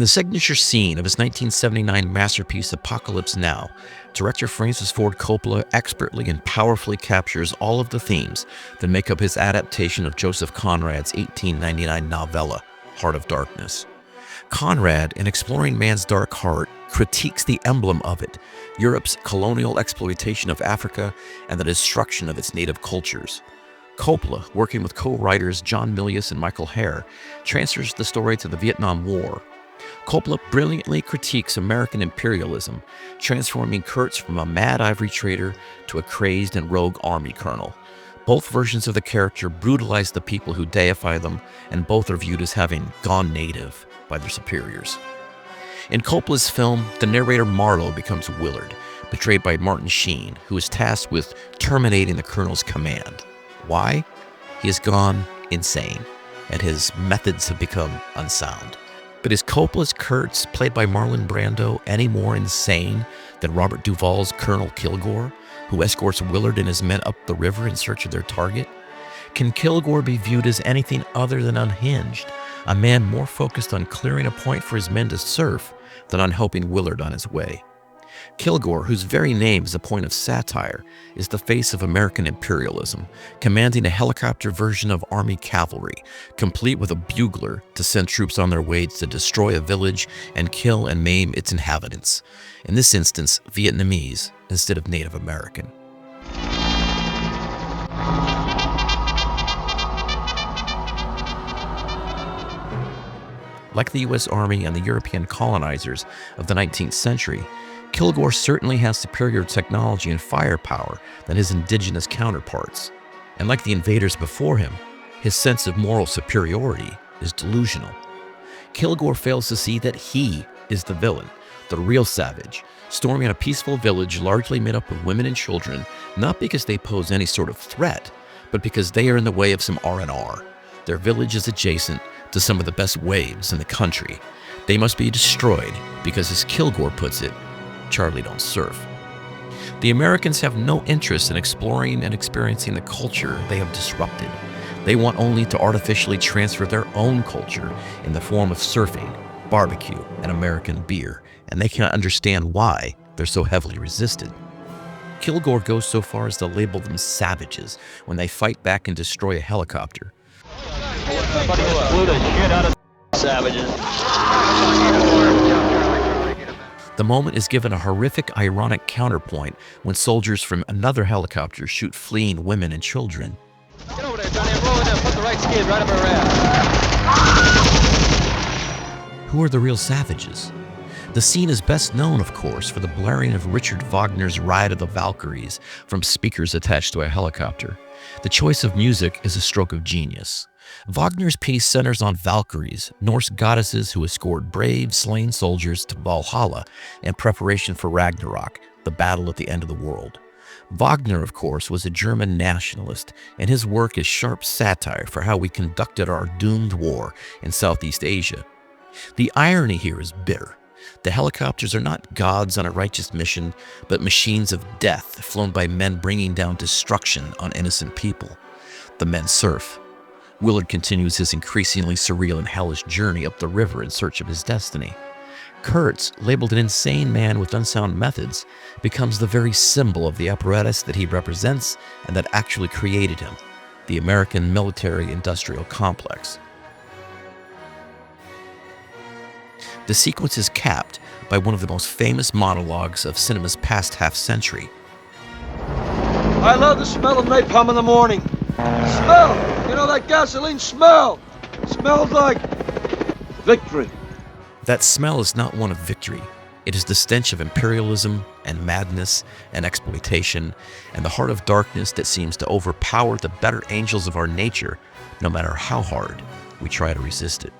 the signature scene of his 1979 masterpiece Apocalypse Now, director Francis Ford Coppola expertly and powerfully captures all of the themes that make up his adaptation of Joseph Conrad's 1899 novella, Heart of Darkness. Conrad, in exploring man's dark heart, critiques the emblem of it, Europe's colonial exploitation of Africa and the destruction of its native cultures. Coppola, working with co-writers John Milius and Michael Herr, transfers the story to the Vietnam War. Coppola brilliantly critiques American imperialism, transforming Kurtz from a mad ivory trader to a crazed and rogue army colonel. Both versions of the character brutalize the people who deify them, and both are viewed as having gone native by their superiors. In Coppola's film, the narrator Marlowe becomes Willard, betrayed by Martin Sheen, who is tasked with terminating the colonel's command. Why? He has gone insane, and his methods have become unsound. But is Coppola's Kurtz, played by Marlon Brando, any more insane than Robert Duvall's Colonel Kilgore, who escorts Willard and his men up the river in search of their target? Can Kilgore be viewed as anything other than unhinged, a man more focused on clearing a point for his men to surf than on helping Willard on his way? Kilgore, whose very name is a point of satire, is the face of American imperialism, commanding a helicopter version of Army cavalry, complete with a bugler to send troops on their way to destroy a village and kill and maim its inhabitants, in this instance Vietnamese instead of Native American. Like the U.S. Army and the European colonizers of the 19th century, Kilgore certainly has superior technology and firepower than his indigenous counterparts. And like the invaders before him, his sense of moral superiority is delusional. Kilgore fails to see that he is the villain, the real savage, storming a peaceful village largely made up of women and children, not because they pose any sort of threat, but because they are in the way of some R&R. Their village is adjacent to some of the best waves in the country. They must be destroyed because, as Kilgore puts it, Charlie don't surf. The Americans have no interest in exploring and experiencing the culture they have disrupted. They want only to artificially transfer their own culture in the form of surfing, barbecue, and American beer, and they cannot understand why they're so heavily resisted. Kilgore goes so far as to label them savages when they fight back and destroy a helicopter. Savages. The moment is given a horrific, ironic counterpoint when soldiers from another helicopter shoot fleeing women and children. Get over there, Johnny. I'm rolling in. Put the right skid right up our ass. Who are the real savages? The scene is best known, of course, for the blaring of Richard Wagner's Ride of the Valkyries from speakers attached to a helicopter. The choice of music is a stroke of genius. Wagner's piece centers on Valkyries, Norse goddesses who escort brave, slain soldiers to Valhalla in preparation for Ragnarok, the battle at the end of the world. Wagner, of course, was a German nationalist, and his work is sharp satire for how we conducted our doomed war in Southeast Asia. The irony here is bitter. The helicopters are not gods on a righteous mission, but machines of death flown by men bringing down destruction on innocent people. The men surf. Willard continues his increasingly surreal and hellish journey up the river in search of his destiny. Kurtz, labeled an insane man with unsound methods, becomes the very symbol of the apparatus that he represents and that actually created him, the American military-industrial complex. The sequence is capped by one of the most famous monologues of cinema's past half-century. I love the smell of napalm in the morning. Smell! You know that gasoline smell? It smells like victory. That smell is not one of victory. It is the stench of imperialism and madness and exploitation and the heart of darkness that seems to overpower the better angels of our nature, no matter how hard we try to resist it.